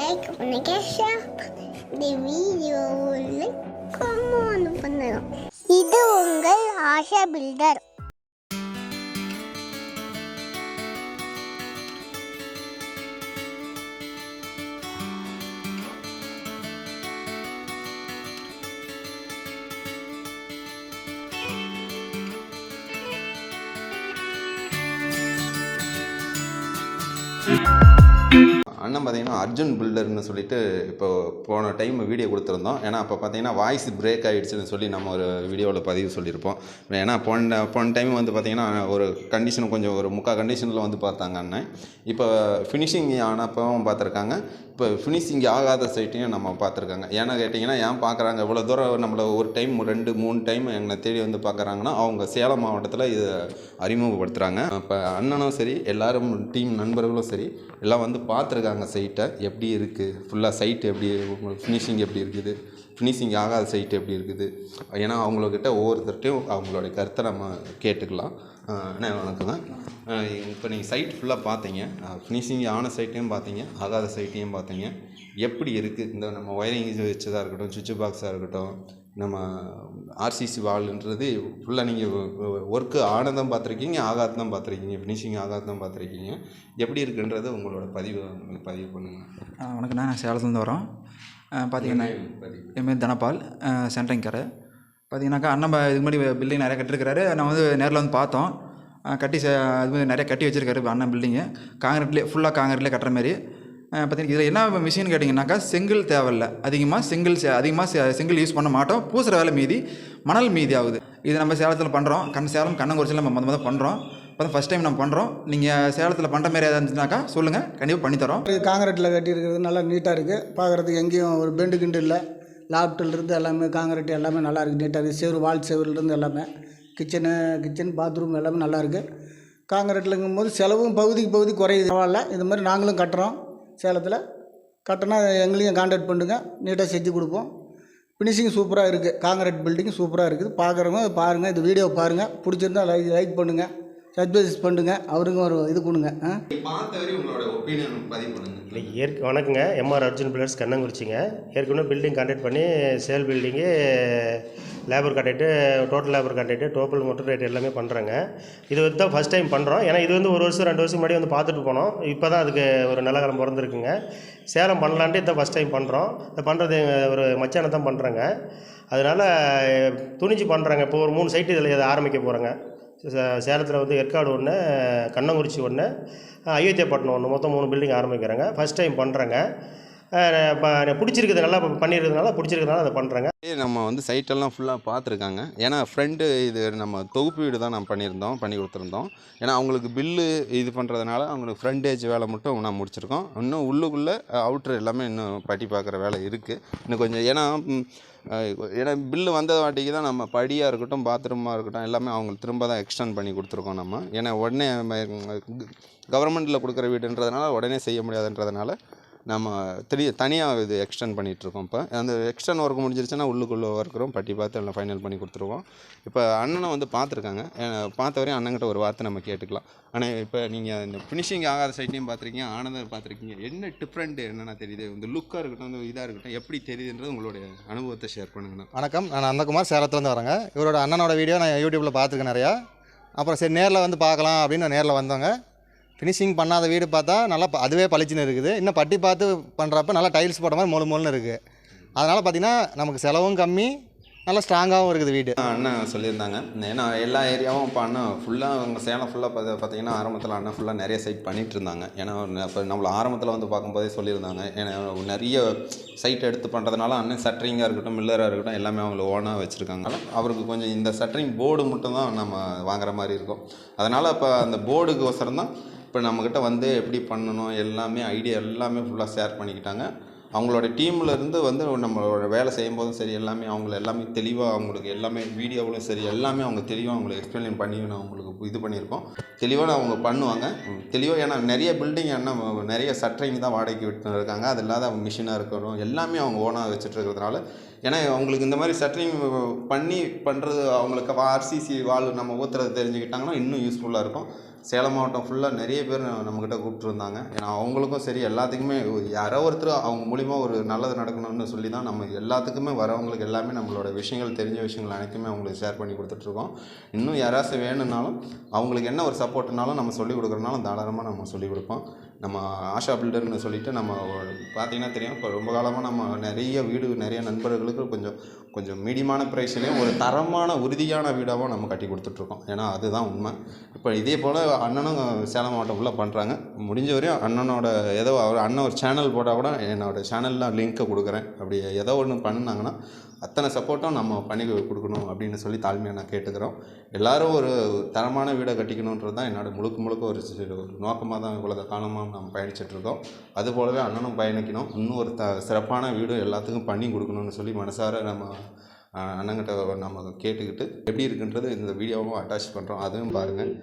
Like பண்ணுங்க, share இந்த வீடியோவில் கமெண்ட் பண்ணுங்க. இது உங்கள் ஆஷா பில்டர். அண்ணன் பார்த்தீங்கன்னா அர்ஜுன் பில்டர்னு சொல்லிட்டு இப்போ போன டைம் வீடியோ கொடுத்துருந்தோம். ஏன்னா அப்போ பார்த்தீங்கன்னா வாய்ஸ் பிரேக் ஆகிடுச்சுன்னு சொல்லி நம்ம ஒரு வீடியோவில் பதிவு சொல்லியிருப்போம். ஏன்னா போன டைம் வந்து பார்த்திங்கன்னா ஒரு கண்டிஷன் கொஞ்சம் ஒரு முக்கால் கண்டிஷனில் வந்து பார்த்தாங்க அண்ணன். இப்போ ஃபினிஷிங் ஆனப்பவும் பார்த்துருக்காங்க, இப்போ ஃபினிஷிங் ஆகாத சைட்டையும் நம்ம பார்த்துருக்காங்க. ஏன்னா கேட்டிங்கன்னா ஏன் பார்க்குறாங்க இவ்வளோ தூரம் நம்மளை ஒரு டைம் 2-3 டைம் எங்களை தேடி வந்து பார்க்குறாங்கன்னா அவங்க சேலம் மாவட்டத்தில் இதை அறிமுகப்படுத்துகிறாங்க. இப்போ அண்ணனும் சரி எல்லாரும் டீம் நண்பர்களும் சரி எல்லாம் வந்து பார்த்துருக்காங்க சைட்டை எப்படி இருக்குது, ஃபுல்லாக சைட்டு எப்படி ஃபினிஷிங் எப்படி இருக்குது, ஃபினிஷிங் ஆகாத சைட்டு எப்படி இருக்குது. ஏன்னா அவங்கக்கிட்ட ஒவ்வொருத்தர்கிட்டையும் அவங்களோட கருத்தை நம்ம கேட்டுக்கலாம். அண்ணா வணக்கங்க. இப்போ நீங்கள் சைட் ஃபுல்லாக பார்த்தீங்க, ஃபினிஷிங் ஆன சைட்டையும் பார்த்தீங்க, ஆகாத சைட்டையும் பார்த்தீங்க. எப்படி இருக்குது இந்த நம்ம ஒயரிங் வச்சதாக இருக்கட்டும், சுவிட்ச் பாக்ஸாக இருக்கட்டும், நம்ம ஆர்சிசி வால்ன்றது ஃபுல்லாக நீங்கள் ஒர்க்கு ஆனதும் பார்த்துருக்கீங்க, ஆகாததான் பார்த்துருக்கீங்க, ஃபினிஷிங் ஆகாததான் பார்த்துருக்கீங்க. எப்படி இருக்குன்றது உங்களோட பதிவு பண்ணுங்கள். வணக்கண்ணா, நான் சேலத்துலேருந்து வரோம். பார்த்தீங்கன்னா என் பேர் தனபால், சென்ட்ரிங் கடை. பார்த்தீங்கன்னாக்கா அண்ணன் இதுக்கு முன்னாடி பில்டிங் நிறையா கட்டிருக்கிறாரு. நான் வந்து நேரில் வந்து பார்த்தோம். கட்டி அது மாதிரி நிறையா கட்டி வச்சுருக்காரு அண்ணன் பில்டிங்கு. காங்கிரீட்லேயே ஃபுல்லாக காங்கிரீட்லேயே கட்டுற மாதிரி. பார்த்தீங்கன்னா இதில் என்ன மிஷின் கேட்டிங்கன்னாக்கா செங்கல் தேவையில்லை, அதிகமாக செங்கல் யூஸ் பண்ண மாட்டோம். பூசுகிற வேலை மீதி, மணல் மீதி ஆகுது. இது நம்ம சேலத்தில் பண்ணுறோம். சேலம் கண்ணங்குறிச்சியில் நம்ம மொதல் பண்ணுறோம். இப்போ தான் ஃபஸ்ட் டைம் நம்ம பண்ணுறோம். நீங்கள் சேலத்தில் பண்ணுற மாதிரி ஏதாவது இருந்துச்சுனாக்கா சொல்லுங்கள், கண்டிப்பாக பண்ணித்தரோம். இது காங்கிரீட்டில் கட்டியிருக்கிறது நல்லா நீட்டாக இருக்குது. பார்க்குறதுக்கு எங்கேயும் ஒரு பெண்டு கிண்டு இல்லை. லாப்டிலிருந்து எல்லாமே காங்கிரீட் எல்லாமே நல்லா இருக்குது, நீட்டாக இருக்குது. செவரு வால் செவருலேருந்து எல்லாமே கிச்சன் பாத்ரூம் எல்லாமே நல்லா இருக்குது. காங்கிரீட்லங்கும் போது செலவும் பகுதி குறையுது. பரவாயில்ல, இது மாதிரி நாங்களும் கட்டுறோம். சேலத்தில் கட்டினா எங்களையும் கான்டாக்ட் பண்ணுங்க, நீட்டாக செஞ்சு கொடுப்போம். ஃபினிஷிங் சூப்பராக இருக்குது. காங்கிரீட் பில்டிங் சூப்பராக இருக்குது. பார்க்குறவங்க பாருங்கள், இந்த வீடியோ பாருங்கள். பிடிச்சிருந்தா லைக் பண்ணுங்கள், சப்ஸ்கிரைப் பண்ணுங்கள். அவருக்கும் ஒரு இது கொடுங்க. உங்களோட ஒப்பீனியன் பதிவு பண்ணுங்கள். இல்லை வணக்கங்க. எம்ஆர் அர்ஜுன் பில்டர்ஸ் கண்ணங்குறிச்சிங்க. ஏற்கனவே பில்டிங் கான்டாக்ட் பண்ணி சேல் பில்டிங்கு labour contract, total labour contract, total மொட்டர் ரேட் எல்லாமே பண்ணுறாங்க. இது வந்து தான் ஃபஸ்ட் டைம் பண்ணுறோம். ஏன்னா இது வந்து 1 வருஷம் 2 வருஷம் முன்னாடி வந்து பார்த்துட்டு போனோம். இப்போ தான் அதுக்கு ஒரு நல்ல காலம் பிறந்திருக்குங்க. சேலம் பண்ணலான்ட்டு இதை ஃபஸ்ட் டைம் பண்ணுறோம். இதை பண்ணுறது ஒரு மச்சானை தான் பண்ணுறாங்க. அதனால் துணிஞ்சு பண்ணுறாங்க. இப்போ ஒரு 3 சைட்டு இதில் இதை ஆரம்பிக்க போகிறாங்க. சேலத்தில் வந்து ஏற்காடு ஒன்று, கண்ணங்குறிச்சி ஒன்று, அயோத்தியாப்பட்டினம் ஒன்று, மொத்தம் 3 பில்டிங் ஆரம்பிக்கிறாங்க. ஃபஸ்ட் டைம் பண்ணுறாங்க. பிடிச்சிருக்குது, நல்லா பண்ணியிருக்கிறதுனால பிடிச்சிருக்கிறதுனால அதை பண்ணுறாங்க. நம்ம வந்து சைட்டெல்லாம் ஃபுல்லாக பார்த்துருக்காங்க. ஏன்னா ஃப்ரெண்டு இது நம்ம தொகுப்பு வீடு தான் பண்ணி கொடுத்துருந்தோம். ஏன்னா அவங்களுக்கு பில்லு இது பண்ணுறதுனால அவங்களுக்கு ஃப்ரண்டேஜ் வேலை மட்டும் நான் முடிச்சிருக்கோம். இன்னும் உள்ளுக்குள்ளே அவுட்ரு எல்லாமே இன்னும் பட்டி பார்க்குற வேலை இருக்குது. இன்னும் கொஞ்சம் ஏன்னா பில்லு வந்த வாட்டிக்கு தான் நம்ம படியாக இருக்கட்டும், பாத்ரூமாக இருக்கட்டும் எல்லாமே அவங்களுக்கு திரும்ப தான் எக்ஸ்டெண்ட் பண்ணி கொடுத்துருக்கோம் நம்ம. ஏன்னா உடனே கவர்மெண்ட்டில் கொடுக்குற வீடுன்றதுனால உடனே செய்ய முடியாதுன்றதுனால நம்ம தனியாக இது எக்ஸ்டெண்ட் பண்ணிகிட்ருக்கோம். இப்போ அந்த எக்ஸ்டெண்ட் ஒர்க் முடிஞ்சிருச்சுன்னா உள்ளுக்குள்ளே ஒர்க்கரும் பட்டி பார்த்து எல்லாம் ஃபைனல் பண்ணி கொடுத்துருவோம். இப்போ அண்ணனை வந்து பார்த்துருக்காங்க. பார்த்த வரையும் அண்ணங்கிட்ட ஒரு வார்த்தை நம்ம கேட்டுக்கலாம். ஆனால் இப்போ நீங்கள் இந்த ஃபினிஷிங் ஆகாத சைட்டையும் பார்த்துருக்கீங்க, ஆனந்தம் பார்த்துருக்கீங்க. என்ன டிஃப்ரெண்ட் என்னென்ன தெரியுது, இந்த லுக்காக இருக்கட்டும், இந்த இதாக இருக்கட்டும், எப்படி தெரியுதுன்றது உங்களுடைய அனுபவத்தை ஷேர் பண்ணுங்கண்ணா. வணக்கம், நான் நந்தகுமார், சேலத்துலேருந்து வரேங்க. இவரோட அண்ணனோட வீடியோ நான் யூடியூப்பில் பார்த்துருக்கேன் நிறையா. அப்புறம் சரி நேரில் வந்து பார்க்கலாம் அப்படின்னு நேரில் வந்தோங்க. ஃபினிஷிங் பண்ணாத வீடு பார்த்தா நல்லா அதுவே பளிச்சுன்னு இருக்குது. இன்னும் பட்டி பார்த்து பண்ணுறப்ப நல்லா டைல்ஸ் போட்ட மாதிரி மொழுன்னு இருக்குது. அதனால் பார்த்திங்கன்னா நமக்கு செலவும் கம்மி, நல்லா ஸ்ட்ராங்காகவும் இருக்குது வீடு. அண்ணன் சொல்லியிருந்தாங்க. ஏன்னா எல்லா ஏரியாவும் இப்போ அண்ணன் ஃபுல்லாக அவங்க சேலம் ஃபுல்லாக பார்த்திங்கன்னா ஆரம்பத்தில் அண்ணன் ஃபுல்லாக நிறைய சைட் பண்ணிகிட்டு இருந்தாங்க. ஏன்னா இப்போ நம்மளை ஆரம்பத்தில் வந்து பார்க்கும்போதே சொல்லியிருந்தாங்க. ஏன்னா நிறைய சைட் எடுத்து பண்ணுறதுனால அண்ணன் சட்டரிங்காக இருக்கட்டும், மில்லராக இருக்கட்டும் எல்லாமே அவங்கள ஓனாக வச்சுருக்காங்க. அவருக்கு கொஞ்சம் இந்த சட்டரிங் போர்டு மட்டும் தான் நம்ம வாங்குற மாதிரி இருக்கும். அதனால் இப்போ அந்த போர்டுக்கு ஒசரம் தான் இப்போ நம்மக்கிட்ட வந்து எப்படி பண்ணணும் எல்லாமே ஐடியா எல்லாமே ஃபுல்லாக ஷேர் பண்ணிக்கிட்டாங்க. அவங்களோட டீமில் இருந்து வந்து நம்மளோட வேலை செய்யும்போதும் சரி எல்லாமே எல்லாமே தெளிவாக அவங்களுக்கு எல்லாமே வீடியோவிலும் சரி எல்லாமே அவங்க தெளிவாக அவங்களுக்கு எக்ஸ்பிளைன் பண்ணி நான் அவங்களுக்கு இது பண்ணியிருக்கோம். தெளிவாக அவங்க பண்ணுவாங்க தெளிவாக. ஏன்னா நிறைய பில்டிங் நிறைய சட்டரிங் தான் வாடகைக்கு விட்டு இருக்காங்க. அது இல்லாத அவங்க மிஷினாக இருக்கணும் எல்லாமே அவங்க ஓனாக வச்சுட்டு இருக்கிறதுனால, ஏன்னா அவங்களுக்கு இந்த மாதிரி சட்டரிங் பண்ணி பண்ணுறது அவங்களுக்கு ஆர்சிசி வால் நம்ம ஊற்றுறது தெரிஞ்சுக்கிட்டாங்கன்னா இன்னும் யூஸ்ஃபுல்லாக இருக்கும். சேலம் மாவட்டம் ஃபுல்லாக நிறைய பேர் நம்மக்கிட்ட கூப்பிட்ருந்தாங்க. ஏன்னா அவங்களுக்கும் சரி எல்லாத்துக்குமே யாரோ ஒருத்தர் அவங்க மூலிமா ஒரு நல்லது நடக்கணும்னு சொல்லி தான் நம்ம எல்லாத்துக்குமே வரவங்களுக்கு எல்லாமே நம்மளோட விஷயங்கள் தெரிஞ்ச விஷயங்கள் அனைத்துமே அவங்களுக்கு ஷேர் பண்ணி கொடுத்துட்ருக்கோம். இன்னும் யாராச்சும் வேணும்னாலும் அவங்களுக்கு என்ன ஒரு சப்போர்ட்னாலும் நம்ம சொல்லிக் கொடுக்குறனாலும் தாராளமாக நம்ம சொல்லிக் கொடுப்போம். நம்ம ஆஷா பில்டர்னு சொல்லிட்டு நம்ம பார்த்திங்கன்னா தெரியும், இப்போ ரொம்ப காலமாக நம்ம நிறைய நண்பர்களுக்கு கொஞ்சம் மீடியமான ப்ரைஸ்லேயும் ஒரு தரமான உறுதியான வீடாகவும் நம்ம கட்டி கொடுத்துட்ருக்கோம். ஏன்னா அதுதான் உண்மை. இப்போ இதே போல் அண்ணனும் சேலம் மாவட்டம் ஃபுல்லாக பண்ணுறாங்க. முடிஞ்ச வரையும் அண்ணனோட அண்ணன் ஒரு சேனல் போட்டால் கூட என்னோடய சேனலில் லிங்க்கை கொடுக்குறேன். அப்படி ஏதோ ஒன்று பண்ணினாங்கன்னா அத்தனை சப்போர்ட்டும் நம்ம பண்ணி கொடுக்கணும் அப்படின்னு சொல்லி தாழ்மையாக நான் கேட்டுக்கிறோம். எல்லோரும் ஒரு தரமான வீடை கட்டிக்கணுன்றது தான் என்னோடய முழுக்க ஒரு நோக்கமாக தான் இவ்வளோ காலமாக நம்ம பயணிச்சிட்ருக்கோம். அதுபோலவே அண்ணனும் பயணிக்கணும். இன்னும் ஒரு சிறப்பான வீடு எல்லாத்துக்கும் பண்ணி கொடுக்கணும்னு சொல்லி மனசார நம்ம அண்ணங்கிட்ட நம்ம கேட்டுக்கிட்டு எப்படி இருக்குன்றது இந்த வீடியோவும் அட்டாச் பண்ணுறோம். அதுவும் பாருங்கள்.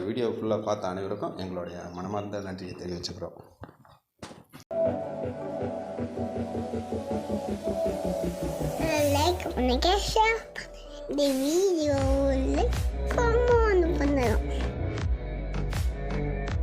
வீடியோ ஃபுல்லாக பார்த்த அனைவருக்கும் எங்களுடைய மனமார்ந்த நன்றியை தெரிவிச்சுக்கிறோம். லைக் பண்ணுங்க, ஷேர் பண்ணுங்க. இந்த வீடியோவில் கமெண்ட் பண்ணுங்க.